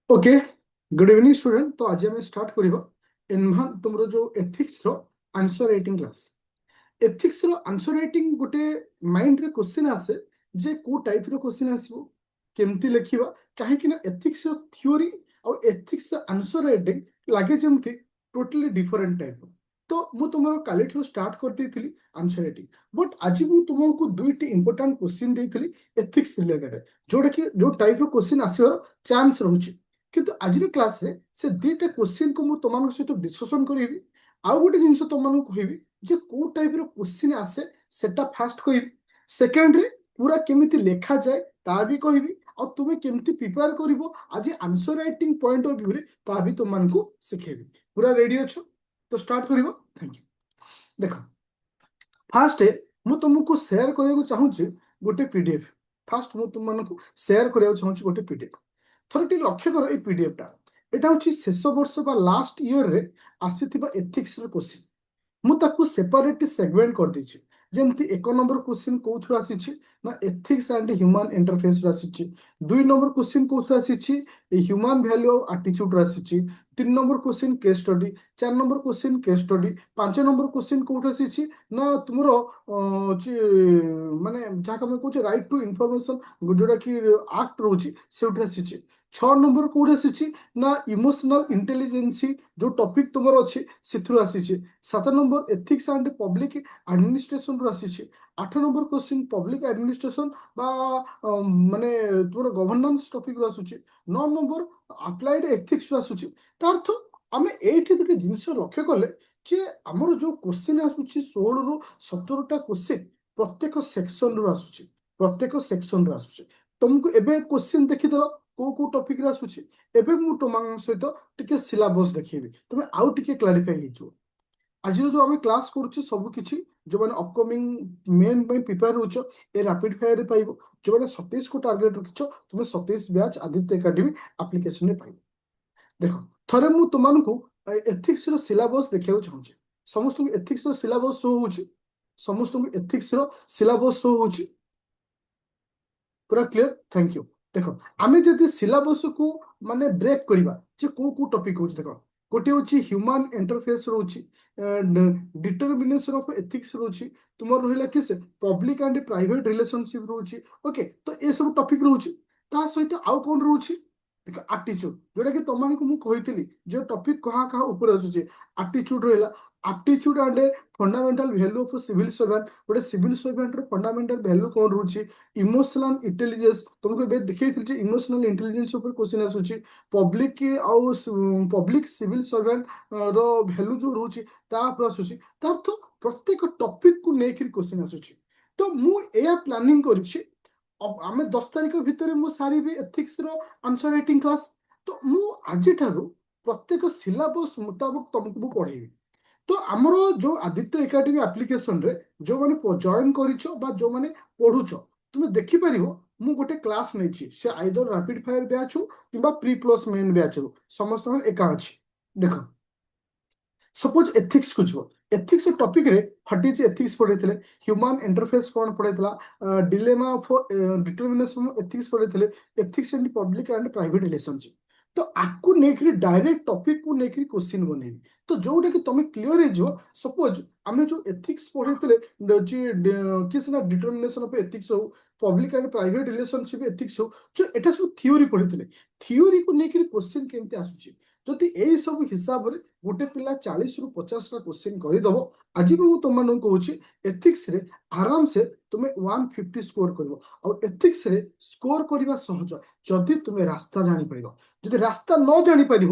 Okay, good evening student. तो आज आम स्टार्ट करवा एनभान तुमरो जो एथिक्स रो आंसर राइटिंग क्लास। एथिक्स रो आंसर राइटिंग गोटे माइंड रे क्वेश्चन आसे जे को टाइप रो क्वेश्चन आसीबो, केमती लिखिबा, काहे कि ना एथिक्स रो थ्योरी और एथिक्स रो आंसर राइटिंग लागे जेमती टोटली डिफरेंट टाइप। तो मु तुमरो काली ठो स्टार्ट कर देथिली आंसर राइटिंग, बट आज मु तुमको दुईटी इंपोर्टेंट क्वेश्चन देथिली एथिक्स रिलेटेड, जोटा कि जो टाइप रो क्वेश्चन आसीबार चांस रहउची। किंतु आज क्लास रे से दुईटा क्वेश्चन को मु तुमको सहित डिस्कशन करिवि। आउ गोटे जिनस तुमको कहबी जे को टाइप रो क्वेश्चन आसे सेटा फास्ट कहबी, सेकेंड रे पूरा केमिति लेखा जाए ता भी कहबी, और तुम्हें केमिति प्रिपेयर करिवो आज answer writing point of view रे ता भी तुमको सिखेबी। पूरा रेडी अछो तो स्टार्ट करिवो। Thank you. देखो, फास्ट मु तुमको शेयर करने चाहूँगी गोटे पीडीएफ। फास्ट मु तुमको शेयर करने चाहूँगी गोटे पीडीएफ। थोड़े टी लक्ष्य कर पीडीएफ टा, एटा हूँ शेष वर्ष बा लास्ट ईयर रे आसीथिबा एथिक्स रो क्वेश्चन। मुझे सेपरेट सेगमेंट कर देछि। जेमती एक नंबर क्वेश्चन कौथु आसीछि ना एथिक्स एंड ह्यूमन इंटरफेस आसीछि। दुई नंबर क्वेश्चन कौथु आसीछि ह्यूमन वैल्यू और एटीट्यूड आसीछि। तीन नंबर क्वेश्चन केस स्टडी, चार नंबर क्वेश्चन केस स्टडी, पांच नंबर क्वेश्चन कौथु आसीछि ना तुमरो माने जहाँ मैं कहूँ राइट टू इनफॉरमेशन जोटा कि एक्ट रोची से आसीछि। 6 नंबर कौन आसीछि ना इमोशनल इंटेलिजेंसी जो टॉपिक तुमर अच्छी से आसीछि। 7 number ethics and public administration रु आसीछि। 8 नंबर क्वेश्चन पब्लिक एडमिनिस्ट्रेशन बा माने तुमर गवर्नेंस टॉपिक रु आସୁछि। 9 नंबर अप्लाइड एथिक्स रु आସୁछि। तार अर्थ आमे एठी दुटे जिंस लक्ष्य कले जे हमर जो क्वेश्चन आସୁछि 16 रु 17 टा क्वेश्चन प्रत्येक सेक्शन रु आସୁछि। प्रत्येक सेक्शन रु आସୁछि। तुमको एबे क्वेश्चन देखिदलो को टॉपिक रे आସୁछि। एबे मु तुम सहित टिके सिलेबस देखिबी, तुमे आउ टिके क्लारिफाई हिजो। आज जो आम क्लास करुचे सब किसी जो मैंने अपकमिंग मेन प्रिपेयर होच ए रैपिड फायर रे पाइबो। जो मैंने 27 को टार्गेट रखिछ तुम 27 बैच आदित्य एकेडमी एप्लिकेशन रे पाइबो। देखो, थरे मु तुमको एथिक्स रो सिलेबस देखिया चाहूँ। समस्त एथिक्स रो सिलेबस शो होची, समस्त एथिक्स रो सिलेबस शो होची। पूरा क्लियर, थैंक यू। देखो, आमे जदि सिलेबस को माने ब्रेक करबा जे को टॉपिक होची, देखो गोटे होची ह्यूमन इंटरफेस रोची, डिटरमिनेशन ऑफ एथिक्स रोची, तुमर रहिला किसे पब्लिक एंड प्राइवेट रिलेशनशिप रोची। ओके, तो ए सब टॉपिक रोची। ता सहित आउ कोन रोची देखो एटीट्यूड, जोटा कि तुमको मु कहितली जे टॉपिक कहा कहा ऊपर आसुची। एटीट्यूड रहिला, aptitude and fundamental value of civil servant, गोटे सिविल सर्वेंट रो फंडामेंटल वैल्यू कोन रोची। इमोशनल इंटेलिजेंस तुमको बे देखै थि जे इमोशनल इंटेलिजेंस ऊपर क्वेश्चन आसुची। पब्लिक आउ पब्लिक सिविल सर्वेंट रो वैल्यू जो रोची ता ऊपर आसुची। ता अर्थ प्रत्येक टॉपिक को लेकर क्वेश्चन आसुची। तो मु एया प्लानिंग करछि आमे 10 तारिख भितर मु सारी भी एथिक्स रो आंसर राइटिंग क्लास। तो मु आज ठारू प्रत्येक सिलेबस मुताबिक तुमको पढ़ेबी। तो आमर जो आदित्य एकेडमी एप्लिकेशन रे जो माने जॉइन करिछो बा जो माने पढुछो, तुमे देखि परिबो मु गोटे क्लास नेछि से आइदर रैपिड फायर बैच हो किबा प्री प्लस मेन बैच हो, समस्त एका अछि। देखो, सपोज एथिक्स को जो एथिक्स टॉपिक रे फटी जे एथिक्स पढैतले, ह्यूमन इंटरफेस कोन पढैतला, डिलेमा ऑफ डिटरमिनेशन एथिक्स पढैतले, ethics in public and private relationship. तो आकु नेकरी डायरेक्ट टॉपिक को नेकरी क्वेश्चन बनेबी। तो जोटा कि तुम क्लियर हो, सपोज आमे जो एथिक्स पढैतले किसी ना डिटरमिनेशन ऑफ एथिक्स हो, public and private relationship ethics हो, जो एटा सब थ्योरी पढैतले, थ्योरी को नेकरी क्वेश्चन केमते आसुची। जदि यही सब हिसाब रे गोटे पिला 40 रु 50 टा क्वेश्चन करदब, आज भी तुम कहूँ एथिक्स रे आराम से तुम 150 स्कोर कर। और एथिक्स रे स्कोर करने सहज जदि तुम रास्ता जानी पार। जदि रास्ता न जानी पार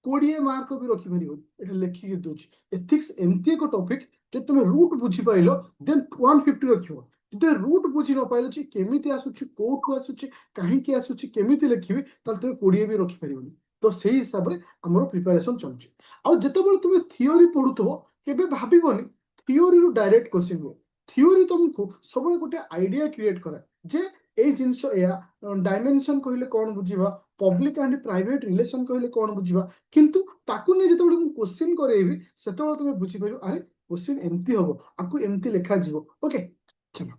20 मार्क भी रखिपर। ये लिखिकी दूसरी एथिक्स एमती एक टॉपिक जो तुम रूट बुझी पाइल देन 150 रख। जो रूट बुझी न पाइल केमी आसूची कौटू आसूची कहीं आसूची केमी लिखी तुम 20 भी रखिपर। तो से हिसाब से आम प्रिपेरेसन चलुची। आउ जितेबाला तुम थियोरी पढ़ुव केबे भाबनी थियोरी रु डायरेक्ट क्वेश्चन हुए। थियोरी तुमको सब गोटे आइडिया क्रिएट करे जे ए जिनस या डायमेंशन कहले कौन बुझीबा, पब्लिक एंड प्राइवेट रिलेशन कहले कौन बुझीबा, किंतु ताकू ने जितेबाला मु क्वेश्चन करेबी सेतेबाला तुम बुझी पाइबो अरे क्वेश्चन एमती हबो, आकू एमती लिखा जीवो। ओके, चलो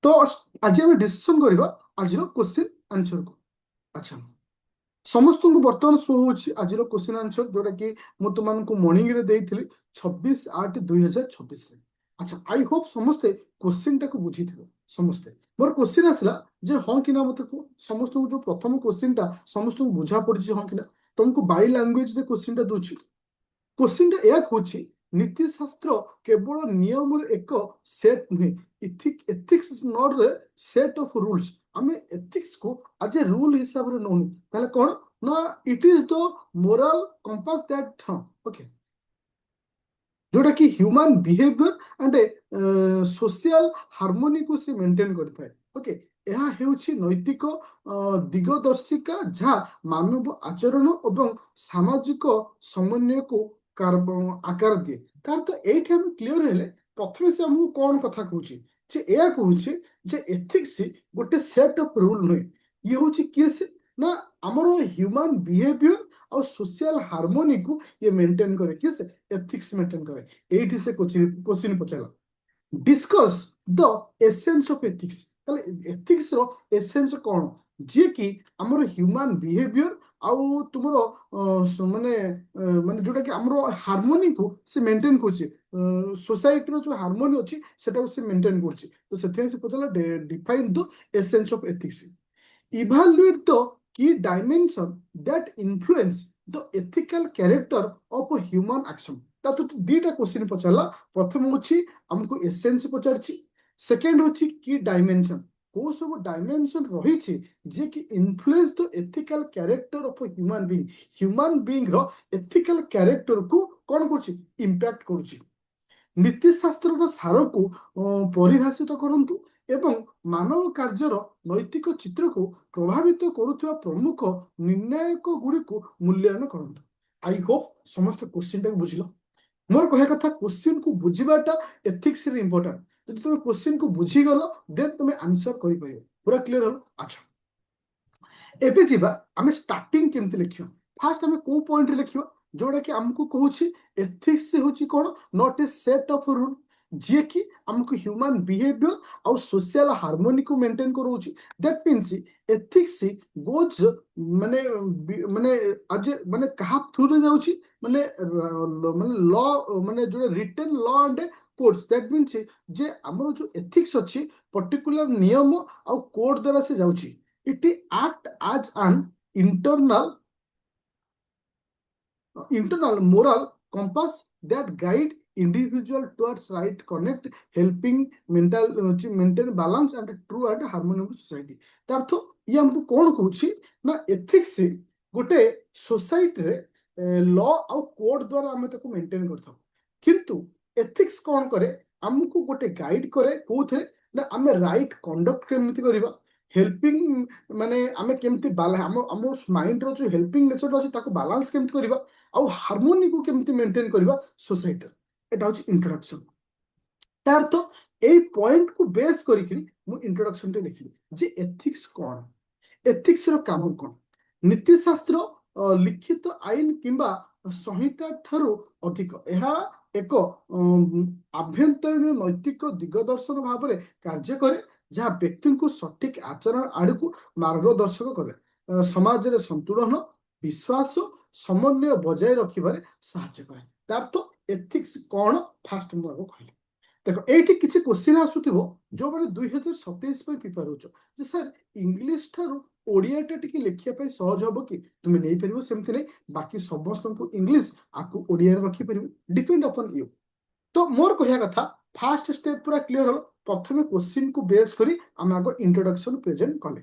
तो आज हम डिस्कशन करबा आज क्वेश्चन आंसर को। ଆଚ୍ଛା, ସମସ୍ତଙ୍କୁ ବର୍ତ୍ତମାନ ଶୋ ହଉଛି ଆଜିର କ୍ୱେଶ୍ଚିନ୍ ଆନ୍ସର ଯୋଉଟା କି ମୁଁ ତୁମମାନଙ୍କୁ ମର୍ଣ୍ଣିଂରେ ଦେଇଥିଲି 26/8/2026ରେ। ଆଚ୍ଛା, ଆଇ ହୋପ ସମସ୍ତେ କ୍ୱେଶ୍ଚିନ୍ ଟାକୁ ବୁଝିଥିବେ। ସମସ୍ତେ ମୋର କ୍ୱେଶ୍ଚିନ୍ ଆସିଲା ଯେ ହଁ କି ନା ମତେ କୁହ, ସମସ୍ତଙ୍କୁ ଯୋଉ ପ୍ରଥମ କ୍ୱେଶ୍ଚିନ୍ ଟା ସମସ୍ତଙ୍କୁ ବୁଝା ପଡିଛି ହଁ କି ନା? ତମକୁ ବାଇ ଲାଙ୍ଗୁଏଜରେ କ୍ୱେଶ୍ଚିନ୍ ଟା ଦଉଛି। କ୍ୱେଶ୍ଚିନ୍ଟା ଏହା କହୁଛି ନୀତିଶାସ୍ତ୍ର କେବଳ ନିୟମର ଏକ ସେଟ୍ ନୁହେଁ, ethics is not a set of rules. ଆମେ ଏଥିକ୍ସକୁ ଆଜ ଏ ରୁଲ୍ ହିସାବରେ ନଉନି, ତାହେଲେ କ'ଣ ନା ଇଟ୍ is the moral compass that, ହଁ ଓକେ, ଯୋଉଟା କି ହ୍ୟୁମାନ ବିହେଭିୟର ଆଣ୍ଡ ସୋସିଆଲ ହାରମୋନିକୁ ସେ ମେଣ୍ଟେନ୍ କରିଥାଏ। ଓକେ, ଏହା ହେଉଛି ନୈତିକ ଦିଗଦର୍ଶିକା ଯାହା ମାନବ ଆଚରଣ ଏବଂ ସାମାଜିକ ସମନ୍ୱୟକୁ ଆକାର ଦିଏ। ତାର ତ ଏଇଠି ଆମେ କ୍ଲିୟର ହେଲେ ପ୍ରଥମେ ସେ ଆମକୁ କ'ଣ କଥା କହୁଛି ଯେ ଏହା କହୁଛି ଯେ ଏଥିକ୍ସ ଗୋଟେ ସେଟ୍ ଅଫ ରୁଲ ନୁହେଁ। ଇଏ ହେଉଛି କିଏ ସେ ନା ଆମର ହ୍ୟୁମାନ ବିହେଭିୟର ଆଉ ସୋସିଆଲ ହାରମୋନିକୁ ଇଏ ମେଣ୍ଟେନ୍ କରେ। କିଏ ସେ? ଏଥିକ୍ସ ମେଣ୍ଟେନ୍ କରେ। ଏଇଠି ସେ କ୍ୱେଶ୍ଚିନ୍ ପଚାରିଲା discuss the essence of ethics. ତାହେଲେ ଏଥିକ୍ସ ର ଏସେନ୍ସ କ'ଣ? ଯିଏ କି ଆମର ହ୍ୟୁମାନ ବିହେଭିୟର ଆଉ ତୁମର ମାନେ ମାନେ ଯୋଉଟା କି ଆମର ହାରମୋନିକୁ ସେ ମେଣ୍ଟେନ୍ କରୁଛି, ସୋସାଇଟିର ଯୋଉ ହାରମୋନି ଅଛି ସେଟାକୁ ସେ ମେଣ୍ଟେନ୍ କରୁଛି। ତ ସେଥିପାଇଁ ସେ ପଚାରିଲା define the essence of ethics, evaluate the key dimension that influence the ethical character of a human action। ତା ତ ଦୁଇଟା କ୍ୱେଶ୍ଚିନ୍ ପଚାରିଲା। ପ୍ରଥମ ହେଉଛି ଆମକୁ ଏସେନ୍ସ ପଚାରିଛି, ସେକେଣ୍ଡ ହେଉଛି କି ଡାଇମେନସନ, କୋଉ ସବୁ ଡାଇମେନସନ ରହିଛି ଯିଏ କି influence the ethical character of human ବିଙ୍ଗର ଏଥିକାଲ କ୍ୟାରେକ୍ଟରକୁ କ'ଣ କରୁଛି? ଇମ୍ପାକ୍ଟ କରୁଛି। ନୀତିଶାସ୍ତ୍ରର ସାରକୁ ପରିଭାଷିତ କରନ୍ତୁ ଏବଂ ମାନବ କାର୍ଯ୍ୟର ନୈତିକ ଚିତ୍ରକୁ ପ୍ରଭାବିତ କରୁଥିବା ପ୍ରମୁଖ ନିର୍ଣ୍ଣାୟକ ଗୁଡ଼ିକୁ ମୂଲ୍ୟାୟନ କରନ୍ତୁ। ଆଇ ହୋପ ସମସ୍ତେ କ୍ୱେଶ୍ଚିନ୍ଟାକୁ ବୁଝିଲ। ମୋର କହିବା କଥା କ୍ୱେଶ୍ଚିନ୍କୁ ବୁଝିବାଟା ଏଥିକ୍ସରେ ଇମ୍ପୋର୍ଟାଣ୍ଟ। ଯଦି ତୁମେ କ୍ୱେଶ୍ଚିନ୍କୁ ବୁଝିଗଲ ଦେନ୍ ତୁମେ ଆନ୍ସର କରିପାରିବ। ପୁରା କ୍ଲିୟର ହଲ? ଆଚ୍ଛା, ଏବେ ଯିବା ଆମେ ଷ୍ଟାର୍ଟିଂ କେମିତି ଲେଖିବା। ଫାଷ୍ଟ ଆମେ କୋଉ ପଏଣ୍ଟରେ ଲେଖିବା ଯୋଉଟା କି ଆମକୁ କହୁଛି ଏଥିକ୍ସ ହେଉଛି କ'ଣ? Not a set of rule, ଯିଏ କି ଆମକୁ ହ୍ୟୁମାନ ବିହେଭିୟର ଆଉ ସୋସିଆଲ ହାରମୋନିକୁ ମେଣ୍ଟେନ୍ କରଉଛି। ଦ୍ୟାଟ୍ ମିନ୍ସ ଏଥିକ୍ସ ଗୋଜ୍ ମାନେ ମାନେ ଆଜ ମାନେ କାହା ଥ୍ରୁରେ ଯାଉଛି? ମାନେ ମାନେ ଲ, ମାନେ ଯୋଉଟା written law and codes. That means ଯେ ଆମର ଯୋଉ ଏଥିକ୍ସ ଅଛି ପର୍ଟିକୁଲାର ନିୟମ ଆଉ କୋଡ୍ ଦ୍ୱାରା ସେ ଯାଉଛି। It act as an internal moral compass that guide individual towards right connect, helping maintain balance and true and harmonious society। ତା ଅର୍ଥ ଇଏ ଆମକୁ କ'ଣ କହୁଛି ନା ଏଥିକ୍ସ ଗୋଟେ ସୋସାଇଟିରେ ଲ ଆଉ କୋଡ୍ ଦ୍ୱାରା ଆମେ ତାକୁ ମେଣ୍ଟେନ୍ କରିଥାଉ। କିନ୍ତୁ ଏଥିକ୍ସ କ'ଣ କରେ? ଆମକୁ ଗୋଟେ ଗାଇଡ୍ କରେ କୋଉଥିରେ ନା ଆମେ ରାଇଟ୍ କଣ୍ଡକ୍ଟ କେମିତି କରିବା, ହେଲ୍ପିଂ ମାନେ ଆମେ କେମିତି ଆମ ଆମ ମାଇଣ୍ଡର ଯୋଉ ହେଲ୍ପିଂ ନେଚରଟା ଅଛି ତାକୁ ବାଲାନ୍ସ କେମିତି କରିବା, ଆଉ ହାରମୋନିକୁ କେମିତି ମେଣ୍ଟେନ୍ କରିବା ସୋସାଇଟିରେ। ଏଟା ହେଉଛି ଇଣ୍ଟ୍ରୋଡକ୍ସନ। ତା ଅର୍ଥ ଏଇ ପଏଣ୍ଟକୁ ବେସ୍ କରିକି ମୁଁ ଇଣ୍ଟ୍ରୋଡକ୍ସନଟେ ଲେଖିଲି ଯେ ଏଥିକ୍ସ କ'ଣ, ଏଥିକ୍ସର କାମ କ'ଣ। ନୀତିଶାସ୍ତ୍ର ଲିଖିତ ଆଇନ କିମ୍ବା ସଂହିତା ଠାରୁ ଅଧିକ, ଏହା ଏକ ଆଭ୍ୟନ୍ତରୀଣ ନୈତିକ ଦିଗଦର୍ଶନ ଭାବରେ କାର୍ଯ୍ୟ କରେ ଯାହା ବ୍ୟକ୍ତିଙ୍କୁ ସଠିକ ଆଚରଣ ଆଡ଼କୁ ମାର୍ଗଦର୍ଶକ କରେ, ସମାଜରେ ସନ୍ତୁଳନ, ବିଶ୍ୱାସ, ସମନ୍ୱୟ ବଜାୟ ରଖିବାରେ ସାହାଯ୍ୟ କରେ। ତା ଅର୍ଥ ଏଥିକ୍ସ କ'ଣ ଫାଷ୍ଟ ମୁଁ ଆଗ କହିଲି। ଦେଖ ଏଇଠି କିଛି କ୍ୱେଶ୍ଚିନ୍ ଆସୁଥିବ ଯୋଉମାନେ 2027 ପାଇଁ ପ୍ରିପେୟାର ହେଉଛ ଯେ ସାର୍ ଇଂଲିଶ ଠାରୁ ଓଡ଼ିଆଟା ଟିକେ ଲେଖିବା ପାଇଁ ସହଜ ହବ କି? ତୁମେ ନେଇପାରିବ, ସେମିତି ନାହିଁ। ବାକି ସମସ୍ତଙ୍କୁ ଇଂଲିଶ ଆକୁ ଓଡ଼ିଆରେ ରଖିପାରିବ, ଡିପେଣ୍ଡ ଅପନ୍ ୟୁ। ତ ମୋର କହିବା କଥା ଫାଷ୍ଟ ଷ୍ଟେପ୍ ପୁରା କ୍ଲିୟର ହବ। ପ୍ରଥମେ କ୍ୱେଶ୍ଚିନ୍କୁ ବେସ୍ କରି ଆମେ ଆଗ ଇଣ୍ଟ୍ରୋଡକ୍ସନ ପ୍ରେଜେଣ୍ଟ କଲେ।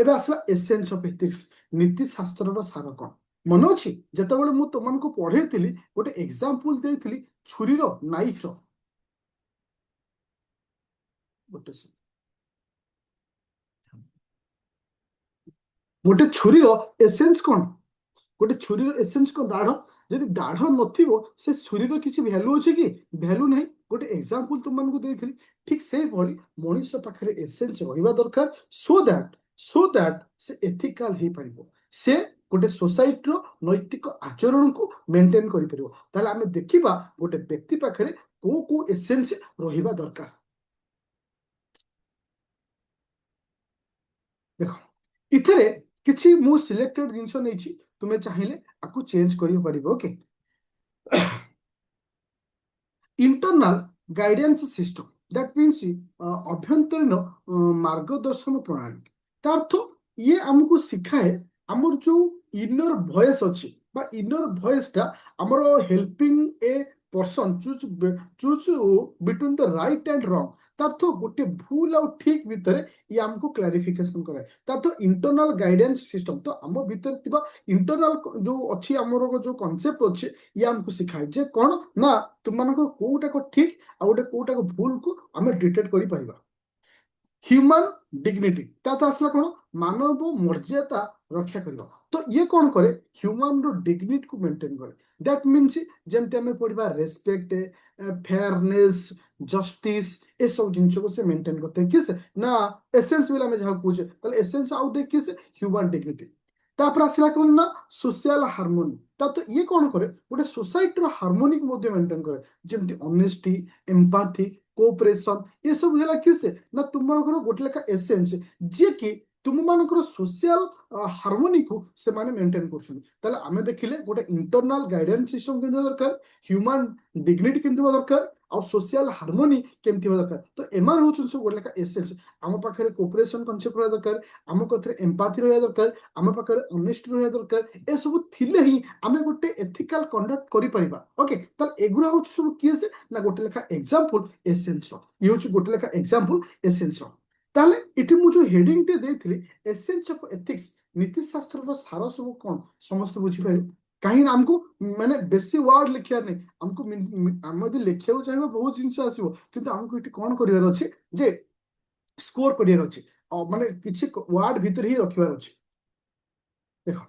ଏବେ ଆସିଲା ଏସେନ୍ସ ଅଫ ଏଥିକ୍ସ, ନୀତିଶାସ୍ତ୍ରର ସାର କ'ଣ। ମନେ ଅଛି ଯେତେବେଳେ ମୁଁ ତୁମମାନଙ୍କୁ ପଢେଇଥିଲି ଗୋଟେ ଏକ୍ସାମ୍ପଲ ଦେଇଥିଲି ଛୁରୀର, ନାଇଫର। ଗୋଟେ ଛୁରୀର ଏସେନ୍ସ କ'ଣ? ଗୋଟେ ଛୁରୀର ଏସେନ୍ସ କ'ଣ? ଦାଢ଼। ଯଦି ଦାଢ଼ ନଥିବ ସେ ଛୁରୀର କିଛି ଭ୍ୟାଲୁ ଅଛି କି? ଭ୍ୟାଲୁ ନାହିଁ। ଗୋଟେ ଏକ୍ସାମ୍ପଲ ତୁମମାନଙ୍କୁ ଦେଇଥିଲି। ଠିକ୍ ସେଇଭଳି ମଣିଷ ପାଖରେ ଏସେନ୍ସ ରହିବା ଦରକାର ସୋ ଦ୍ୟାଟ୍ ସେ ଏଥିକାଲ ହେଇପାରିବ, ସେ ଗୋଟେ ସୋସାଇଟିର ନୈତିକ ଆଚରଣକୁ ମେଣ୍ଟେନ୍ କରିପାରିବ। ତାହେଲେ ଆମେ ଦେଖିବା ଗୋଟେ ବ୍ୟକ୍ତି ପାଖରେ କୋଉ କୋଉ ଏସେନ୍ସ ରହିବା ଦରକାର। ଦେଖ ଏଥିରେ किछि मु सिलेक्टेड जिंस नहीं तुम्हें चाहिए आपको चेंज कर okay internal guidance system that means अभ्यंतरीण मार्गदर्शन प्रणाली तार अर्थ ये आमको सिखाए आमर जो इनर वॉइस अच्छी इनर वॉइस टा आमर helping a person choose choose between the right and wrong तार तो गोटे भूल आउ ठीक भितर ये आमको क्लारिफिकेशन करे तार तो इंटरनल गाइडेंस सिस्टम तो आम भितर थिबा इंटरनल जो अच्छी आमर जो कॉन्सेप्ट अच्छे ये आमको सिखाए जे कौन ना तुम कोटाक ठीक आ गोटे कोटाक भूल को आम डिटेक्ट कर पारिबा ह्यूमन डिग्निटी आसला कौन मानव मर्यादा रक्षा करवा तो ये कौन करे ह्यूमन रो डिग्निटी को मेंटेन करे दैट मीन्स जमती आम पढ़ा रेस्पेक्ट फेयरनेस जस्टिस ये सब जिन को से मेंटेन करते हैं किस ना एसेंस बोले आम जहाँ कहे एसेंस आउट किस ह्यूमन डिग्निटी तापर आसला कौन ना सोशल हार्मोनी तो ये कौन करे गोटे सोसाइटी हार्मोनी को मेंटेन करे जमती ऑनेस्टी एम्पाथी कोऑपरेशन ये सब है किस ना तुम गोटे लेखा एसेंस जे कि तुम मानकर सोशल हार्मोनी को से माने मेंटेन कर आम देखिले गोटे इंटरनल गाइडेंस सिस्टम के दरकार ह्यूमन डिग्निटी केमती दरकार आ सोशल हार्मोनी केमती दरकार तो एमान हो सब गोटे लेखा एसेंस आम पाखे कोऑपरेशन कॉन्सेप्ट रहा दरकार आम पाखे एम्पाथी रहा दरकार आम पाखे ऑनेस्ट रहा दरकार ए सब थिले ही आम गोटे एथिकल कंडक्ट करि परिबा ओके ताल एगुरा हो सब किए से ना गोटे लेखा एग्जांपल एसेंस ये हूँ गोटे लेखा एग्जांपल एसेंस ताले इटी मु जो हेडिंग टे देथिली एसेंस ऑफ एथिक्स नीति शास्त्र रो सार सब कोन समस्त बुझी पाइल कहीं हमको माने बेसी वर्ड लिखिया नहीं हमको हम यदि लिखिया चाहिए बहुत जिनस आसीबो किंतु हमको इटी कोन करिवार अछि जे स्कोर करिवार अछि माने किछि वर्ड भीतर ही रखिवार अछि देखो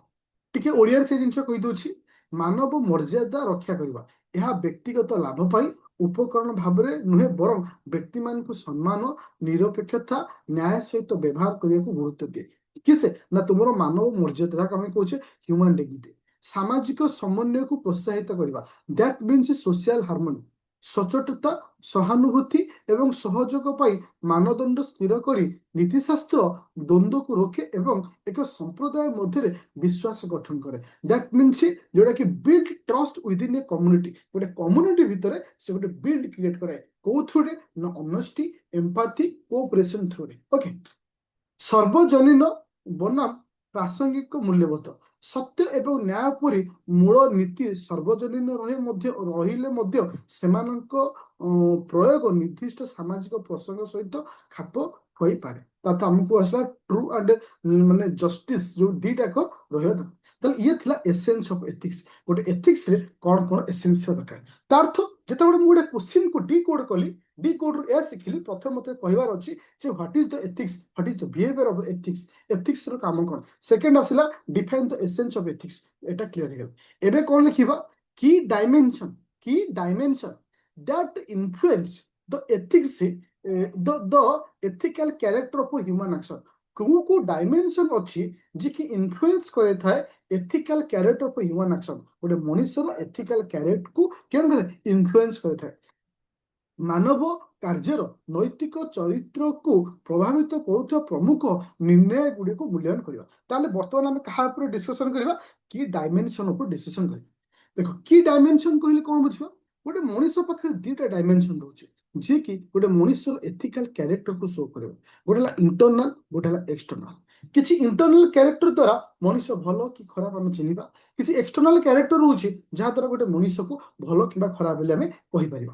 टिके ओडिया से जिनस कहि दोछि मानव मर्यादा रक्षा करबा यह व्यक्तिगत लाभ पाई उपकरण भावरे नुहे बरं व्यक्ति मान को सम्मान निरपेक्षता न्याय सहित व्यवहार करने को गुरुत्व दिए किसे ना तुम मानव मर्यादा कहे कहे ह्यूमन डिग्निटी सामाजिक समन्वय को प्रोत्साहित करवा दैट मीन्स सोशल हार्मोनी सचोटता सहानुभूति एवं सहयोग पाई मानदंड स्थिर करी नीतिशास्त्र द्वंद्व को रोके एवं एक संप्रदाय मध्य विश्वास गठन करे दैट मीन्स जोटा कि build trust within a community गोटे कम्युनिटी भितर से गोटे बिल्ड क्रिएट करे को थ्रू रे ना ऑनेस्टी एम्पैथी कोऑपरेशन थ्रू रे ओके सर्वजनीन बनाम प्रासंगिक मूल्यबोध सत्य एवं न्याय परी मूल नीति सर्वजनीन रहिले सेमानक प्रयोग निर्दिष्ट सामाजिक प्रसंग सहित खाप हो पारे तथा हमको आसला ट्रू एंड माने जस्टिस जो दीटाक रहा था ये थिला एसेंस ऑफ एथिक्स गोटे एथिक्स रे कौन कौन एसेंस दरकार तार्थ जेते गोटे गोटे क्वेश्चन को डी कोड कली डी कोड रो ए सिखिली प्रथम मते कहबार अछि जे what is the ethics what is the behaviour of ethics ethics रो काम कोन सेकंड आसला define the essence of ethics एटा क्लियर हे गेल एबे कोन लिखिबा की dimension that influence the ethics the ethical character of human action को डायमेंशन अच्छी जे कि इन्फ्लुएंस करे थाए ethical character of human action गोटे मनुष्यर एथिकल कैरेक्टर को केन करे इन्फ्लुएंस करे थाए मानव कार्यर नैतिक चरित्र को प्रभावित करुवा प्रमुख निर्णय गुड़ी को मूल्यांकन करवा ताले बर्तमान आम क्या डिस्कसन करवा की डायमेंशन ऊपर डिस्कसन कर देखो की डायमेंशन कहले कौन बुझा गोटे मनीष पाखे दीटा डायमेंशन रोचे जी कि गोटे मनुष्य एथिकल कैरेक्टर को शो कर गोटे इंटरनाल गोटे एक्सटर्नाल किसी इंटरनाल कैरेक्टर द्वारा मनुष्य भल कि खराब आम चिन्हवा किसी एक्सटर्नाल कैरेक्टर रोचे जहाँ द्वारा गोटे मनुष्य को भल कि खराब बोले आम कहीपर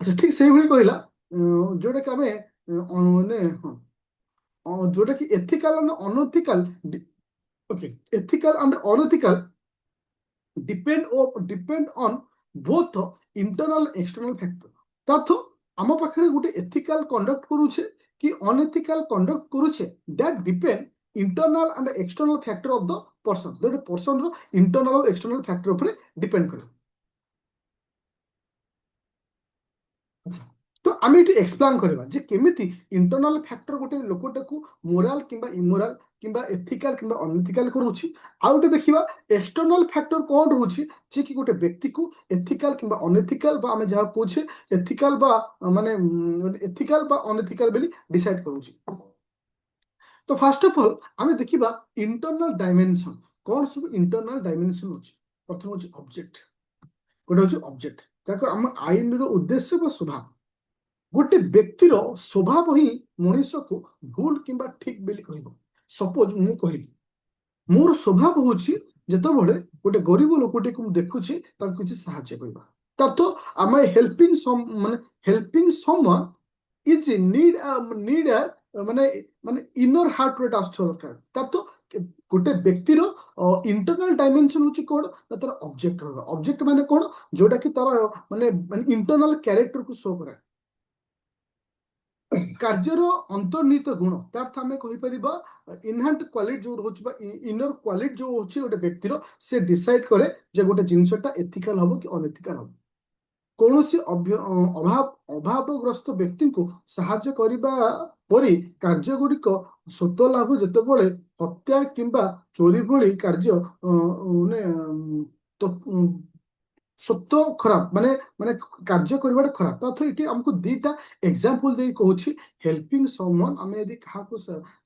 अच्छा ठीक से कहला जोटा कि आम माने जोटा कि ethical and unethical okay ethical and unethical depend on both internal external factor ताथ आम पाखे गोटे एथिकल कंडक्ट करूचे कि अनएथिकल कंडक्ट करूचे that depend internal and external factor of the person गोटे पर्सन रो इंटरनल और एक्सटर्नल फैक्टर ऊपर डिपेंड करे अच्छा तो आम ये एक्सप्लेन करवा जे केमिति इंटरनल फैक्टर गोटे लोकटा को मोराल किंबा इमोराल किंबा एथिकल किंबा अनएथिकल करूची आ गोटे देखिबा एक्सटर्नल फैक्टर कोन रहउची जे कि गोटे व्यक्ति को एथिकल किंबा अनएथिकल बा आमे जहा पूछे एथिकल बा माने एथिकल बा अनएथिकल बेली डिसाइड करूची तो फास्ट ऑफ ऑल आम देखा इंटरनल डायमेंशन कौन सब इंटरनल डायमेंशन अच्छे प्रथम हूँ ऑब्जेक्ट गोटे हूँ ऑब्जेक्ट ताको आम आईन उद्देश्य बा स्वभाव गोटे व्यक्तिर स्वभाव ही मनीष को भूल किंबा ठीक बोली कह सपोज मु कहली मोर स्वभाव हूँ जितेबाला गोटे गरीब लोकटे को देखुची किसी साहाଯ୍य करवा तार तो आम हेल्पिंग माने helping someone is need need माने माने इनर हार्ट रेट आसुवा दरकार तार तो गोटे व्यक्तिर इंटरनल डायमेंशन हूँ कौन ना तार ऑब्जेक्ट रहा ऑब्जेक्ट माने कौन जोटा कि तार माने इंटरनल कैरेक्टर को शो करे କାର୍ଯ୍ୟର ଅନ୍ତର୍ନିହିତ ଗୁଣ ତା ଅର୍ଥ ଆମେ କହିପାରିବା ଇନହାଣ୍ଟ କ୍ୱାଲିଟି ଯୋଉ ରହୁଛି ବା ଇନର କ୍ୱାଲିଟି ଯୋଉ ଅଛି ଗୋଟେ ବ୍ୟକ୍ତିର ସେ ଡିସାଇଡ କରେ ଯେ ଗୋଟେ ଜିନିଷଟା ଏଥିକାଲ ହବ କି ଅନଏଥିକାଲ ହବ କୌଣସି ଅଭାବଗ୍ରସ୍ତ ବ୍ୟକ୍ତିଙ୍କୁ ସାହାଯ୍ୟ କରିବା ପରି କାର୍ଯ୍ୟ ଗୁଡ଼ିକ ସ୍ୱତ ଲାଭ ଯେତେବେଳେ ହତ୍ୟା କିମ୍ବା ଚୋରି ଭଳି କାର୍ଯ୍ୟ ମାନେ ସତ ଖରାପ ମାନେ ମାନେ କାର୍ଯ୍ୟ କରିବାଟା ଖରାପ ତ ଏଠି ଆମକୁ ଦିଟା ଏକ୍ସାମ୍ପଲ ଦେଇ କହୁଛି ହେଲ୍ପିଂ ସମवन ଆମେ ଯଦି କାହାକୁ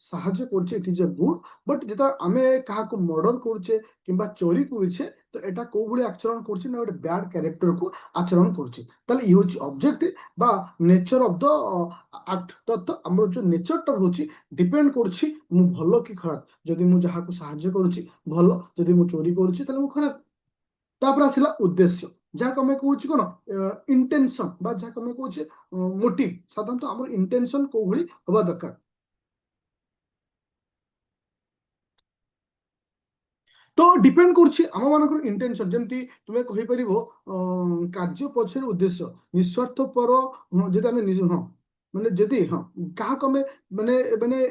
ସାହାଯ୍ୟ କରୁଛେ ଇଟ୍ ଇଜ ଏ ଗୁଡ୍ ବଟ୍ ଯେତେବେଳେ ଆମେ କାହାକୁ ମର୍ଡର କରୁଛେ କିମ୍ବା ଚୋରି କରୁଛେ ତ ଏଟା କୋଉ ଭଳି ଆଚରଣ କରୁଛି ନା ଗୋଟେ ବ୍ୟାଡ କ୍ୟାରେକ୍ଟରକୁ ଆଚରଣ କରୁଛି ତାହେଲେ ଇଏ ହଉଛି ଅବଜେକ୍ଟ ବା ନେଚର ଅଫ ଦ ଆକ୍ଟ ତ ଆମର ଯୋଉ ନେଚରଟା ରହୁଛି ଡିପେଣ୍ଡ କରୁଛି ମୁଁ ଭଲ କି ଖରାପ ଯଦି ମୁଁ ଯାହାକୁ ସାହାଯ୍ୟ କରୁଛି ଭଲ ଯଦି ମୁଁ ଚୋରି କରୁଛି ତାହେଲେ ମୁଁ ଖରାପ तापर आसला उद्देश्य जहाँ आम कौच कौन इंटेंशन जहाँ आम कौचे मोटिव साधारणतः आम इंटेंशन कौ भाई हवा दरकार तो डिपेंड करुच्ची आम मान इंटेंशन जमी तुम्हें कहीपर कार्य पछर उद्देश्य निस्वार्थ पर जब आम हाँ माने जदि हाँ क्या माने माने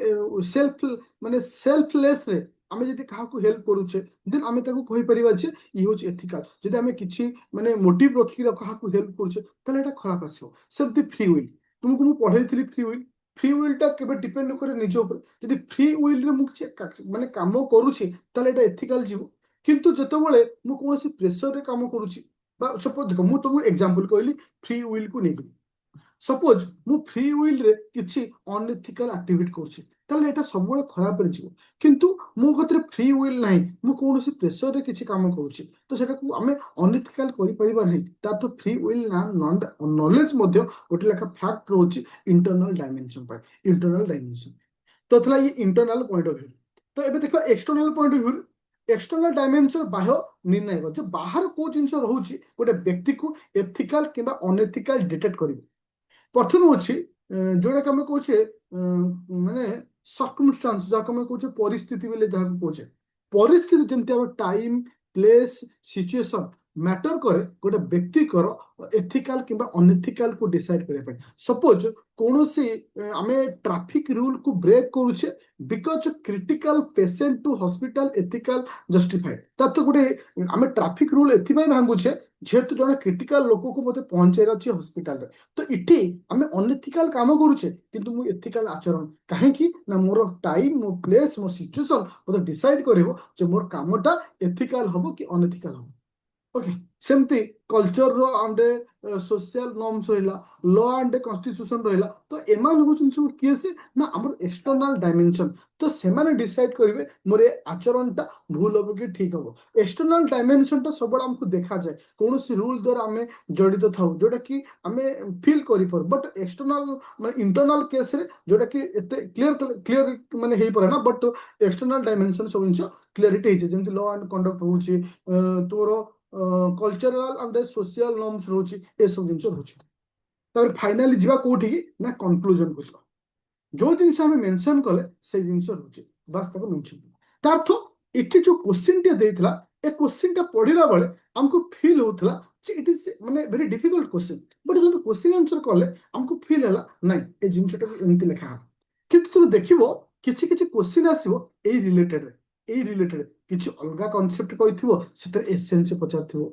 सेल्फ माने सेल्फलेस रे आमे जदि काहाकू हेल्प करूचे देन आमे ताकू कहि परिबा जे ई होच एथिकल जदि आमे किछि माने मोटिव रखि काहाकू हेल्प करूचे तले एटा खराब आसीबो सेमति फ्री विल तुमको मु पढैथिली फ्री विल टा केबे डिपेंड करे निज ऊपर जदि फ्री विल रे मु किछि माने काम करूची तले एटा एथिकल जीवो किंतु जतबेले मु कोनोसी प्रेशर रे काम करूची बा सपोज देखो मु तुमको एग्जांपल कहली फ्री विल को नेकी सपोज मु फ्री विल रे किछि अनएथिकल एक्टिविटी करूची ताले एटा सबले खराब रे जीवो किंतु मो कतरे फ्री विल नाही मु कोनोसी प्रेशर रे किछि काम करूची तो सेटा को हमें अनएथिकल करि परिबा नाही ता तो फ्री विल ना नॉलेज मध्ये गोटे लेखा फैक्ट रहउची इंटरनल डायमेंशन पाय इंटरनल डायमेंशन तो थला ये इंटरनल पॉइंट ऑफ व्यू तो एबे देखो external point of view external dimension बाह्य निर्णय जो बाहर को जिंस रहउची गोटे व्यक्ति को एथिकल किबा अनएथिकल डिटेक्ट करिवे प्रथम हूँ जोटा कि आम कहे माने सर्कमस्टांस जहाँ आम कहे परिस्थिति बोले जहाँ कहे परिस्थिति जमती आम टाइम प्लेस सिचुएशन मैटर करे गोटे व्यक्ति एथिकल किंबा अनएथिकल को डिसाइड करने सपोज कौन सी आम ट्रैफिक रूल को ब्रेक करुचे because critical patient to hospital ethical justified तो गोटे आम ट्रैफिक रूल एथि भांगुचे जेहेतु जड़े क्रिटिकल लोक को मत पहुंचाई अच्छे हॉस्पिटल तो इटी आम अनएथिकल काम करुचे किंतु मु एथिकल आचरण कहीं ना मोर टाइम मो प्लेस मो सिचुएशन मत डिसाइड कर मोर कामटा एथिकल हम कि अनएथिकल हम ओके सेमती कल्चर रो एंड सोशल नॉर्म्स रहिला लॉ एंड कॉन्स्टिट्यूशन रहिला तो एमान होचन सब किए से ना हमर एक्सटर्नल डायमेंशन तो से माने डिसाइड करिवे मोर आचरणटा भूल हो कि ठीक हो एक्सटर्नल डायमेंशन तो सब हमको देखा जाए कौन सी रूल द्वारा आम जड़ित थाउ जोटा कि आम फील करि पर बट एक्सटर्नल माने इंटरनल केस रे जोटा कि एते क्लियर क्लियर माने हेई परे ना बट एक्सटर्नल डायमेंशन सब जिंस क्लियरिटी हे जेमति लॉ एंड कंडक्ट होची तोरो कल्चरल एंड सोशल नॉर्म्स रोची ए सब जिंस रोची तापर फाइनली जीवा कोठी ना कंक्लूजन को जो जिनस आम मेंशन कले से जिनस रोचे बस ताको मेंशन तार अर्थ इठी जो क्वेश्चन टे देइथला ए क्वेश्चन टा पढिला बेले हमको फील होतला जे इट इज माने वेरी डिफिकल्ट क्वेश्चन बट जब क्वेश्चन आंसर कले हमको फील हला नहीं ए जिनसटा एमति लिखा किंतु तुम देखिबो किछि किछि क्वेश्चन आसीबो ए रिलेटेड किछि अलगा कांसेप्ट कहिथिबो सेतर एसेंस पचारथिबो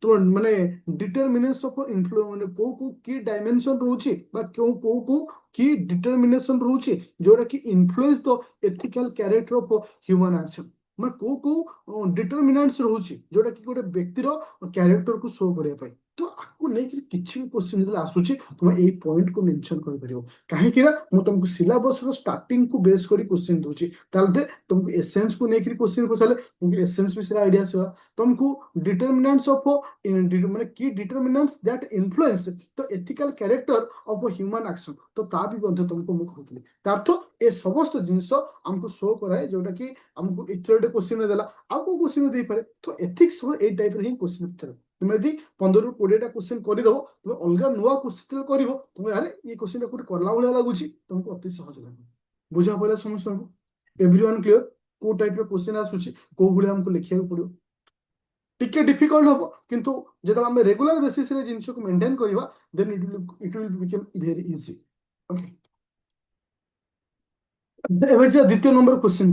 तुम माने डिटरमिनेशन ऑफ इन्फ्लुएंस माने को की डायमेंशन रहउची बा को की डिटरमिनेशन रहउची जोरा कि influence the ethical character of human action मैं को डिटरमिनेंट्स रहउची जोरा कि गोटे व्यक्तिर कैरेक्टर को शो करिया पाई तो आपको लेकिन किसी भी क्वेश्चन जेतले आसुची तुम एई पॉइंट को मेंशन कर परियो काहे कि ना मु तुमको सिलेबस रो स्टार्टिंग को बेस करी क्वेश्चन दोची तालते तुमको एसेंस को लेकर क्वेश्चन पछाले तुमको एसेंस विषय आईडिया सेवा तुमको डिटरमिनेंट्स ऑफ माने की determinants that influence the ethical character of human action तो ता भी बंधु तुमको मु कहतली तार तो ए समस्त जिंस हमको शो कराए जोटा कि हमको इथरे क्वेश्चन देला आ को क्वेश्चन दे पारे तो एथिक्स रो ए टाइप रे ही क्वेश्चन पछाले तुम यदि 15 ରୁ 20ଟା क्वेश्चन କରିଦେବ ତୁମେ ଅଲଗା ନୂଆ କ୍वेଶ୍ଚନ କରିବ ତୁମେ ଆରେ ଏ କ୍वेଶ୍ଚନଟା କୋଉଠି କଲା ଭଳିଆ ଲାଗୁଛି ତୁମକୁ ଅତି ସହଜ ଲାଗିବ ବୁଝା ପଡ଼ିଲା ସମସ୍ତଙ୍କୁ ଏଭ୍ରିୱାନ୍ କ୍ଲିୟର କୋଉ ଟାଇପର କ୍वेଶ୍ଚନ ଆସୁଛି କୋଉ ଭଳିଆ ଆମକୁ ଲେଖିବାକୁ ପଡ଼ିବ ଟିକେ ଡିଫିକଲ୍ଟ ହବ କିନ୍ତୁ ଯେତେବେଳେ ଆମେ ରେଗୁଲାର ବେସିସରେ ଜିନିଷକୁ ମେଣ୍ଟେନ କରିବା then it will become very easy okay ଏବେ ଯିବା ଦ୍ୱିତୀୟ ନମ୍ବର କ୍वेଶ୍ଚନ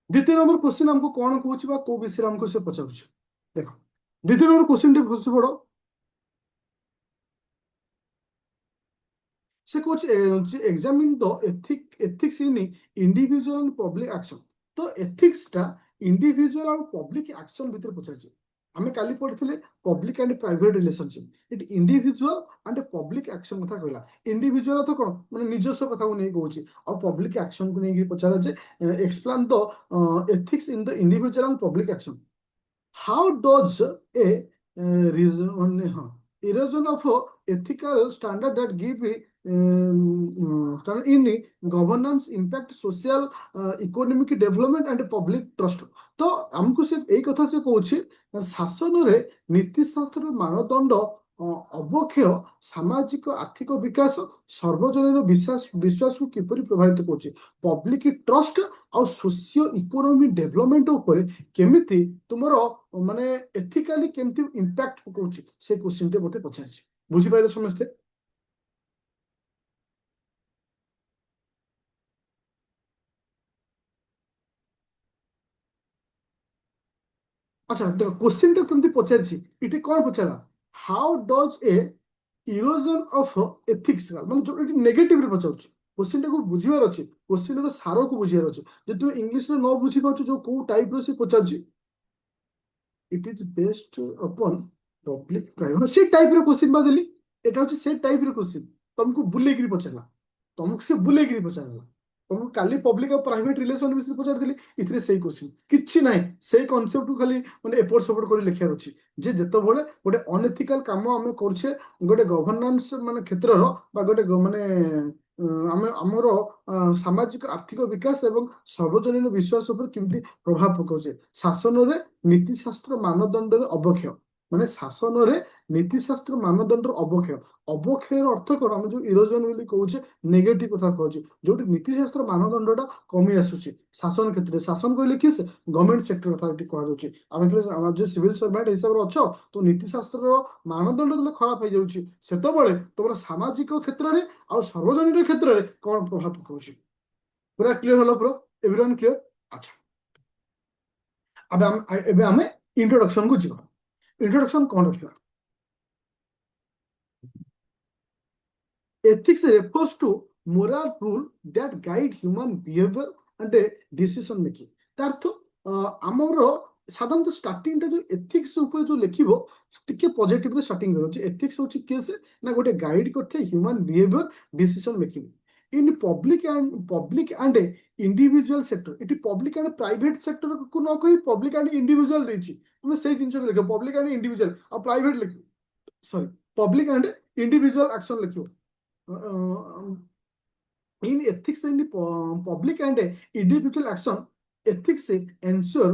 ଦ୍ୱିତୀୟ ନମ୍ବର କ୍वेଶ୍ଚନ ଆମକୁ କଣ କହୁଛି ବା କୋଉ ବିଷୟରେ ଆମକୁ ସେ ପଚାରୁଛି ଦେଖ ଦ୍ୱିତୀୟ ନମ୍ବର କ୍वेଶ୍ଚନଟି ବୁଝି ପଡ से कुछ examine the ethics in individual and public action तो एथिक्स टा इंडिविजुअल और पब्लिक एक्शन भीतर पचार आम काली पढ़ी public and private relationship it individual and public action कथा कहला इंडिविजुअल तो कौन माने निजस्व कथा को नहीं कहूची और पब्लिक एक्शन को नहीं पचार जे explain the ethics in the individual and public action how does a reason हाँ erosion of ethical standard that give standard in governance impact social economic development and public trust तो हमको से एक कथा से कहूची शासन रे नीति शास्त्र मानदंड अवक्षय सामाजिक आर्थिक विकास सर्वजन विश्वास विश्वास को किपरि प्रभावित करुचे पब्लिक ट्रस्ट आ सोशियो इकोनॉमी डेवलपमेंट ऊपर केमिति तुमर माने एथिकली केमिति इंपैक्ट पकाउची से क्वेश्चन टे मते पछाछि बुझि पाइले समस्ते अच्छा देखो क्वेश्चन टे केमिति पछाछि इटे कोन पछाला how does a erosion of ethics माने जो इटे नेगेटिव रे पछाउची क्वेश्चन टे को बुझिबार अछि क्वेश्चन रो सारो को बुझिबार अछि जे तू इंग्लिश रे न बुझि पाछु जो को टाइप रो से पछाउची it is based upon public private से टाइप रो क्वेश्चन बा देली एटा होची से टाइप रो क्वेश्चन तुमको बुले गिरी पछाला तुमको से बुले गिरी पछाला तुमको काली पब्लिक और प्राइवेट रिलेशन विषय पचार देली इथरे सेही क्वेश्चन किछि नाही सेही कांसेप्ट को खाली माने एपोर्ट सपोर्ट करी लिखिया अछि जे जतो बळे गोटे अनएथिकल काम हम करछे गोटे गवर्नेंस माने क्षेत्र रो बा गोटे माने ଆମେ ଆମର ସାମାଜିକ ଆର୍ଥିକ ବିକାଶ ଏବଂ ସାର୍ବଜନୀନ ବିଶ୍ୱାସ ଉପରେ କେମିତି ପ୍ରଭାବ ପକାଉଛେ ଶାସନରେ ନୀତିଶାସ୍ତ୍ର ମାନଦଣ୍ଡର ଅବକ୍ଷୟ ମାନେ ଶାସନରେ ନୀତିଶାସ୍ତ୍ର ମାନଦଣ୍ଡର ଅବକ୍ଷୟ ଅବକ୍ଷୟର ଅର୍ଥ କଣ ଆମେ ଯୋଉ ଇରୋଜନ ବୋଲି କହୁଛେ ନେଗେଟିଭ କଥା କହୁଛେ ଯୋଉଠି ନୀତିଶାସ୍ତ୍ର ମାନଦଣ୍ଡଟା କମି ଆସୁଛି ଶାସନ କ୍ଷେତ୍ରରେ ଶାସନ କହିଲେ କିଏ ସେ ଗଭର୍ଣ୍ଣମେଣ୍ଟ ସେକ୍ଟର କଥା ଏଠି କୁହାଯାଉଛି ଆମେ ଯେ ସିଭିଲ ସର୍ଭାଣ୍ଟ ହିସାବରେ ଅଛ ତ ନୀତିଶାସ୍ତ୍ରର ମାନଦଣ୍ଡ ଯେତେବେଳେ ଖରାପ ହେଇଯାଉଛି ସେତେବେଳେ ତମର ସାମାଜିକ କ୍ଷେତ୍ରରେ ଆଉ ସାର୍ବଜନୀନ କ୍ଷେତ୍ରରେ କଣ ପ୍ରଭାବ ପକାଉଛି ପୁରା କ୍ଲିୟର ହେଲା ପୁରା ଏଭ୍ରିୱାନ୍ କ୍ଲିୟର ଆଚ୍ଛା ଏବେ ଆମେ ଇଣ୍ଟ୍ରୋଡକ୍ସନ କୁ ଯିବା इंट्रोडक्शन कौन रखा ethics refers to moral rule that guide human behavior and decision making तार तो आमर साधारणतः स्टार्टिंग जो एथिक्स ऊपर जो लिखिबो टिके पॉजिटिव रे स्टार्टिंग करो एथिक्स होची केस ना गोटे गाइड करथे human behaviour decision making in public and individual sector it public and private sector को न कही पब्लिक एंड इंडिविजुअल देछि तुम से जिंस को लिखो पब्लिक एंड इंडिविजुअल और प्राइवेट लिखो sorry public and individual action लिखो in ethics in the public and individual action ethics ensure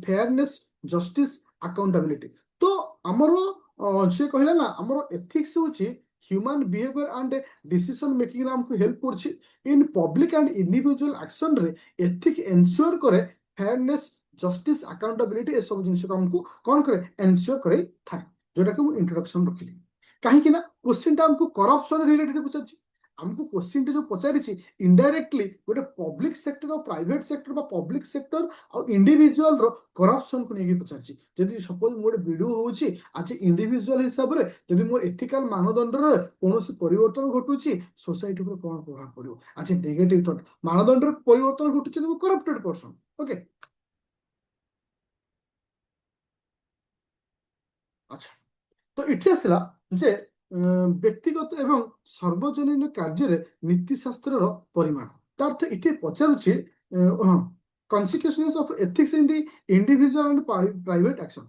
fairness justice accountability तो हमरो से कहला ना हमरो ethics होची human behaviour and decision making हमको हेल्प करछि इन पब्लिक एंड इंडिविजुअल एक्शन रे एथिक एंश्योर करे फेयरनेस जस्टिस अकाउंटेबिलिटी ए सब जिंस को हमको कोन करे एंश्योर करे थाए जोटा कि इंट्रोडक्शन रखिली काहे कि ना क्वेश्चन टा हमको करप्शन रिलेटेड पूछछि हमको क्वेश्चन जो पचारिछि इनडायरेक्टली गोटे पब्लिक सेक्टर और प्राइवेट सेक्टर बा पब्लिक सेक्टर और इंडिविजुअल रो करप्शन को नेकी पचारिछि जदि सपोज मोर वीडियो होउछि आज इंडिविजुअल हिसाब रे जदि मोर एथिकल मानदंड रे कोनोसी परिवर्तन घटुछि सोसाइटी पर कोन प्रभाव पड़ियो आज नेगेटिव थॉट मानदंड रे परिवर्तन घटुछि तो करप्टेड पर्सन ओके अच्छा तो इठी आसला जे व्यक्तिगत एवं सार्वजनीन कार्य नीतिशास्त्र परिमाण तार अर्थ इठी पचारुछि consequences of ethics in the individual and private action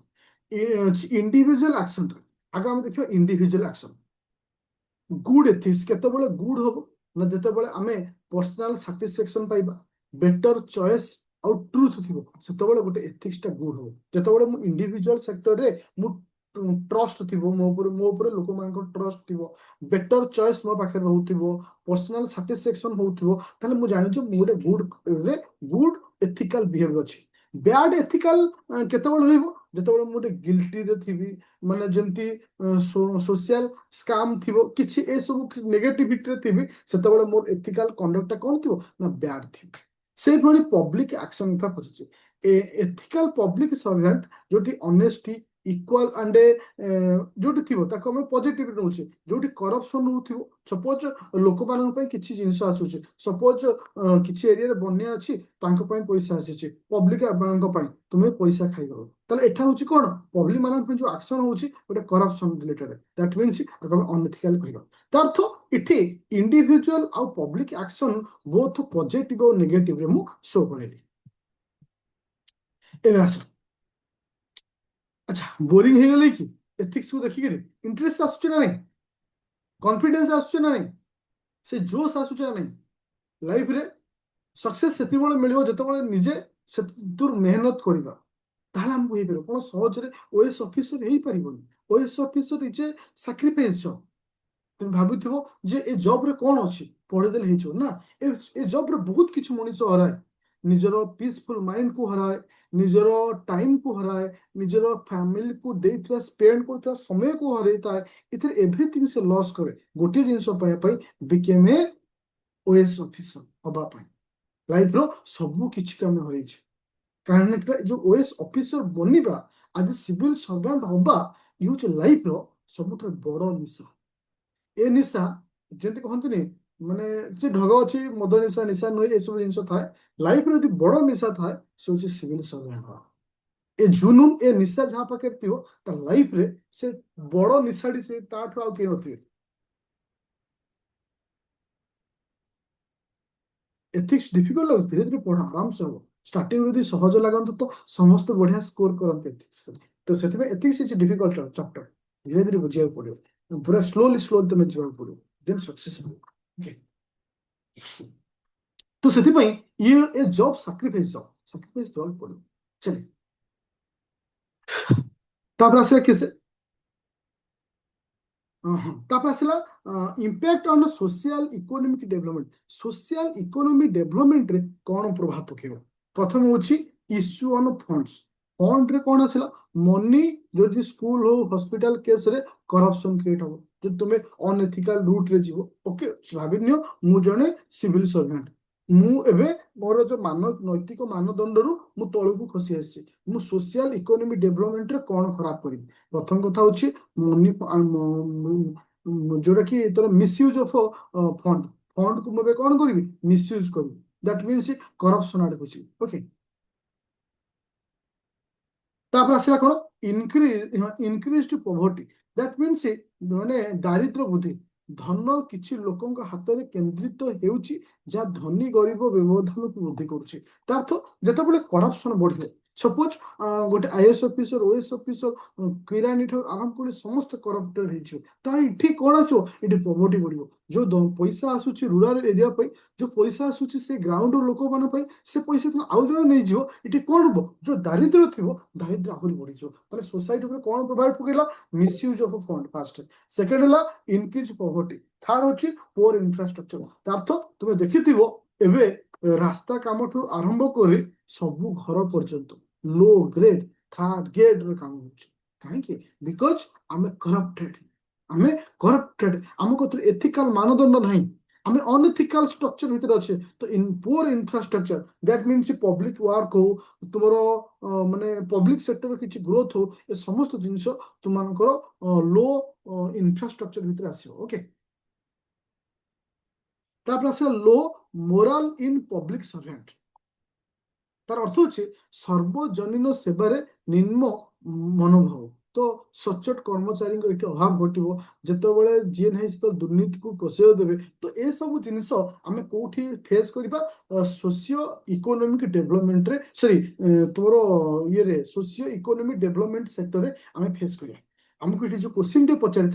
individual action आगे हम देखियो individual action गुड एथिक्स केतेबेले गुड हबो ना जेतेबेले आमे पर्सनल सैटिस्फैक्शन पाइबा बेटर चॉइस आउ ट्रुथ थिबो सेतेबेले गोटे एथिक्स टा गुड हबो जेतेबेले मु इंडिविजुअल सेक्टर रे मु ट्रस्ट थिबो मो ऊपर लोक मान ट्रस्ट थिबो बेटर चॉइस मो पाखे रहउथिबो पर्सनल सैटिस्फैक्शन होउथिबो ताले मु जानि जे मु गोटे गुड एथिकल बिहेवियर अछि बैड एथिकल केतेबेले रहइबो जेतेबेले मु गिल्टी रे थिबी माने जेमती सोशल स्काम थिबो किछि ए सब नेगेटिविटी रे थिबी सेतेबेले मोर एथिकल कंडक्ट कोन थिबो ना बैड थिबो से भली पब्लिक एक्शन था पछे ए एथिकल पब्लिक सर्वेंट जोटी ऑनेस्टी इक्वल एंड जोटी थिबो ताको हम पॉजिटिव नउचे जोटी करप्शन होथिबो सपोज लोक मान पय किछि जिंस आसुचे सपोज किछि एरिया रे बन्या अछि तांको पय पैसा आसीचे पब्लिक मान पय तुमे पैसा खाइबो ताले एठा होची कोन पब्लिक मान पय जो एक्शन होची गोटे करप्शन रिलेटेड दैट मींस हम अनएथिकल कहबो त अर्थ इठी इंडिविजुअल आउ पब्लिक एक्शन बोथ पॉजिटिव और नेगेटिव रे मु शो करेली एबे आसो अच्छा बोरिंग हे गेले कि एथिक्स को देखि के इंटरेस्ट आसुचे ना नहीं कॉन्फिडेंस आसुचे ना नहीं से जोश आसुचे ना नहीं लाइफ रे सक्सेस सेति बेले मिलिबो जते बेले निजे से दूर मेहनत करिबा ताहले हमको हे करिबो कोन सहज रे ओएस ऑफिसर हेई परिबोनी ओएस ऑफिसर इजे सैक्रिफाइस तुम भाबुथिबो जे ए जॉब रे कोन अछि पढे देले हेचो ना ए जॉब रे बहुत किछ मनिष हराय निजरो पीसफुल माइंड को हराय निजरो टाइम को हराय निजरो फैमिली को देइथवा स्पेंड करथवा समय को हरैता इथर एवरीथिंग से लॉस करे गोटे जिंस पाया पई बिकेम ए ओएस ऑफिसर हबा पई लाइफ रो सब किछ काम हरैछ कारण जो ओएस ऑफिसर बनिबा आज सिविल सर्वेंट हबा यूज लाइफ रो सबुठ बड़ निशा ए निशा जेंति कहंतनी माने जे ढग अछि मद निशा निशा नय ए सब जिंस थाए लाइफ रे यदि बड़ निशा थाए से होछि सिविल सर्वेंट हो ए जुनून ए निशा जहाँ पाखे थियो त लाइफ रे से बड़ निशाडी से ताठो आउ के नथिबे एथिक्स डिफिकल्ट लगुच धीरे धीरे पढ़ आराम से हो स्टार्टिंग यदि सहज लागंत तो समस्त बढ़िया स्कोर करते एथिक्स तो सेति में एथिक्स इज डिफिकल्ट चैप्टर धीरे धीरे बुझिया पड़ियो पूरा स्लोली तमे जीवा पड़ियो देन सक्सेसफुल ओके तो सेति पई ये ए जॉब सैक्रिफाइस दବାକୁ पड़ियो चलिए तापर आसे किसे तापर आसला impact on social economic development social economy development रे कौन प्रभाव पकेबो प्रथम होची इश्यू ऑन फंड्स फंड रे कौन आसला मनी जो स्कूल हो हॉस्पिटल केस रे करप्शन क्रिएट हो जो तुमे अनएथिकल रूट रे जीवो ओके भाबिनियो मु जने सिविल सर्वेंट मु एबे मोर जो नैतिक मानदंड रु मु तळकु खसी आसी मु सोशल इकोनॉमी डेवलपमेंट रे कौन खराब करी प्रथम कथा होची मनी जोटा कि तोर मिसयूज ऑफ फंड फंड को मैं कौन करी मिसयूज करी दैट मीन्स करप्शन आड़े बुझी ओके तापर आसला कौन increase to poverty that means माने दारिद्र वृद्धि धन किछि लोकंक हाथ में केंद्रित हेउची जा धनी गरीब व्यवधान को वृद्धि करुछि तार्थ जेतेबेले करप्शन बढ़ियो सपोज गोटे आईएएस ऑफिसर ओएस ऑफिसर किरानी ठो आराम कर समस्त करप्टेड हेछि ता इठी कोन आसो इठी पॉवर्टी बढ़ियो जो पैसा आसुछि रूरल एरिया पे जो पैसा आसुछि से ग्राउंड लोक मान पे से पैसा तो आउ जण नै जिवो इठी कोन हबो जो दारिद्र्य थिबो दारिद्र्य आहुरी बढ़ी जो ताले सोसाइटी पर कोन प्रभाव पकेला misuse of fund first second हला इनक्रीज पॉवर्टी थर्ड होची पोर इंफ्रास्ट्रक्चर अर्थ तुमे देखिथिबो एबे रास्ता काम ठू आरंभ करे सब घर पर्यंत लो ग्रेड थर्ड ग्रेड रे काम होची काहे कि बिकॉज आमे करप्टेड आम को एथिकल मानदंड नहीं आमे अनएथिकल स्ट्रक्चर भीतर अच्छे तो in poor infrastructure that means public work हो तुमरो माने पब्लिक सेक्टर किछि ग्रोथ हो ए समस्त जिंस तुमनकर लो इंफ्रास्ट्रक्चर भीतर आसीयो ओके तापर आसे लो मोराल इन पब्लिक सर्वेंट तार अर्थ होचे सर्वजनीन सेवारे निम्न मनोभाव तो सचोट कर्मचारी ये अभाव घटो जितेबाला जी ना से दुर्नीति को पोषेय देवे तो ये सब जिनस आम कौटी फेस करवा सोशियो इकोनोमिक डेभलपमेंट रे सॉरी तुम ये सोशियो इकोनोमिक डेभलपमेंट सेक्टर रे आम फेस करिया आमको ये जो क्वेश्चन टे पचारि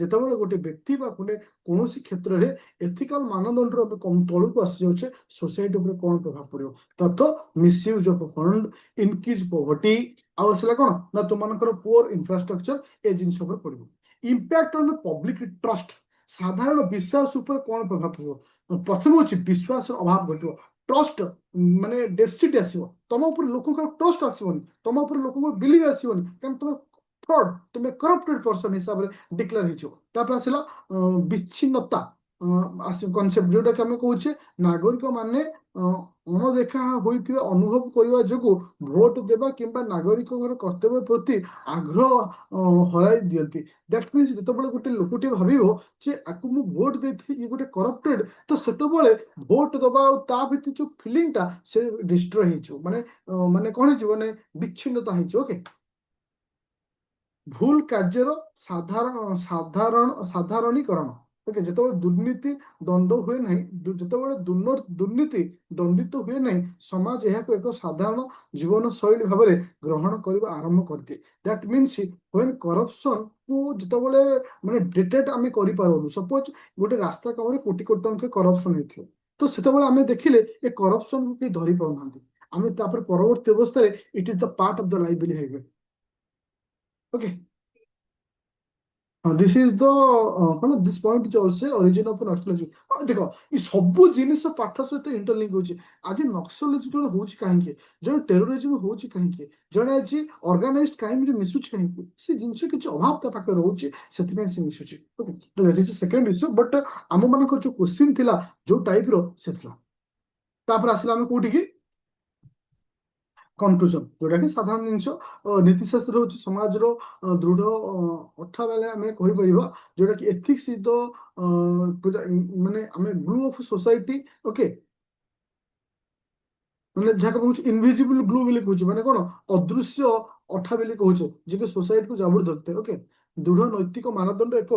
जितेबाला गोटे व्यक्ति गोटे कौन क्षेत्र में एथिकल मानदंड तौक आसी जाऊे सोसाइटी कौन प्रभाव पड़ो तथ misuse of fund increase poverty आसला कौन ना तुम पुअर इंफ्रास्ट्रक्चर ए जिन पड़ो इम्पैक्ट ऑन पब्लिक ट्रस्ट साधारण विश्वास उपर कौन प्रभाव पड़ो प्रथम हूँ विश्वास अभाव घटो ट्रस्ट माने डेफिसिट आसो तुम उपर लोक ट्रस्ट आसोनी तुम उपर लोक बिलीव आसोनी क्या तुम फ्रॉड तुम्हें करप्टेड पर्सन हिसाब से डिक्लेयर होपर आसला विच्छिन्नता कनसेप्ट जोटा कि आम कहे नागरिक माने अणदेखा होता अनुभव करने जो भोट देवा कि नागरिक कर्तव्य प्रति आग्रह हर दिखती दैट मीन्स जो गोटे लोकटे भाव जे आपको मुझे भोट देती ये गोटे करप्टेड तो से भोट दबा भर जो फिलिंगटा से डिस्ट्रय माने माने कौन माने विच्छिन्नता ओके भूल कार्यर साधारणीकरण ओके जो दुर्नीति दंड हुए ना जो दुर्नीति दंडित हुए ना समाज यह एक साधारण जीवन शैली भाव में ग्रहण करने आरंभ करते दैट मीन्स व्हेन करप्शन को जो माने डिटेक्ट आम करूँ सपोज गोटे रास्ता कम कोटी कोटी टंका करप्शन हो तो से आम देखिले ये करप्शन को कहीं धरी पाऊना आम परवर्ती अवस्था it is the part of the life बोली है ओके दिस इज द कौन this point is also origin of Naxalism देखो ये सब जिनिस पाठ सहित इंटरलिंक होची आज नक्सलिज्म जो होची कहीं जो टेररिज्म होची कहीं जड़े आज ऑर्गेनाइज्ड क्राइम रे मिसुच कहीं से जिनस किछ अभाव ता पाखे रहउची सेति से मिसुची ओके तो that is second issue but आम मानक जो क्वेश्चन थिला जो टाइप रो सेतला तापर आसिला हम कोठी की कनक्लूजन जोटा कि साधारण जिन नीतिशास्त्र हूँ समाज दृढ़ अठा बेले आम कहीपर जोटा कि एथिक्स इज द माने आम ग्लू ऑफ सोसाइटी ओके मैंने जहाँ कहूँ इनविजिबल ग्लू बोली कहूँ मैंने कौन अदृश्य अठा बोली कहूँ जी सोसाइटी को जाबड़ धरते ओके दृढ़ नैतिक मानदंड एक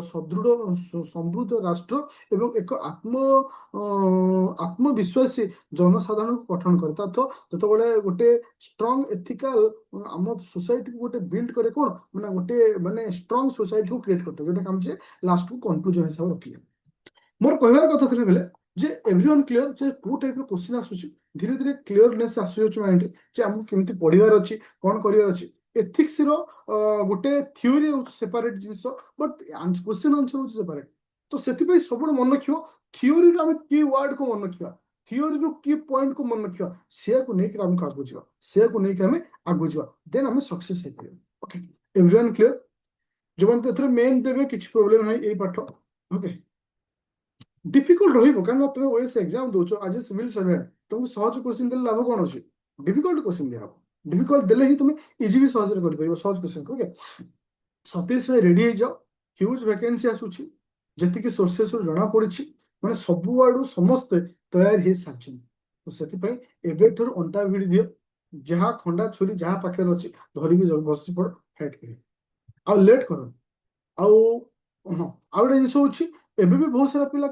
सदृढ़ समृद्ध राष्ट्र एवं एक आत्मविश्वासी जनसाधारण को गठन करे तो जो गोटे स्ट्रंग एथिकल आम सोसाइटी को गोटे बिल्ड करे कौन मैंने गोटे माने स्ट्रंग सोसाइटी को क्रिएट करते जोटा कम लास्ट को कंक्लूजन हिसाब रखिए मोर कहबार कथा थिला बेले जे एवरीवन क्लियर जे को टाइप रो क्वेश्चन आसुची धीरे धीरे क्लियरनेस आसुची माइंड जे हमको केमती पढ़िबार अछि कोन करिवार अछि एथिक्स रो गोटे theory separate jeans but question answer होची सेपरेट तो सेति पई सब मन रखियो थ्योरी रो हम की वर्ड को मन रखियो थ्योरी रो की पॉइंट को मन रखियो से को नै कि हम आगु जिवा से को नै कि हम आगु जिवा देन हम सक्सेस हेतियो ओके एवरीवन क्लियर जो मन तो मेन देबे किछ प्रॉब्लम है ए पाठ ओके डिफिकल्ट रहिबो कारण तुम ओएस एग्जाम दोचो आज सिविल सर्वेंट तुमको सहज क्वेश्चन देले लाभ कोन अछि डिफिकल्ट क्वेश्चन दिया डिफिकल्ट देले ही तुम इजी भी सहज कर परिबो सहज क्वेश्चन ओके 27 में रेडी हो जाओ ह्यूज वैकेंसी आसुची जति के सोर्सेस जणा पड़िछि माने सब आडू समस्त तैयार हे साचन तो सेति पई एबे ठर अंटा भिड़ी दियो जहा खंडा छुरी जहा पाखे अछि धरि के बसी पड़ फाइट कर आ लेट करो आउ हां आउ जिनिस होछि एबे भी बहुत सारा पिला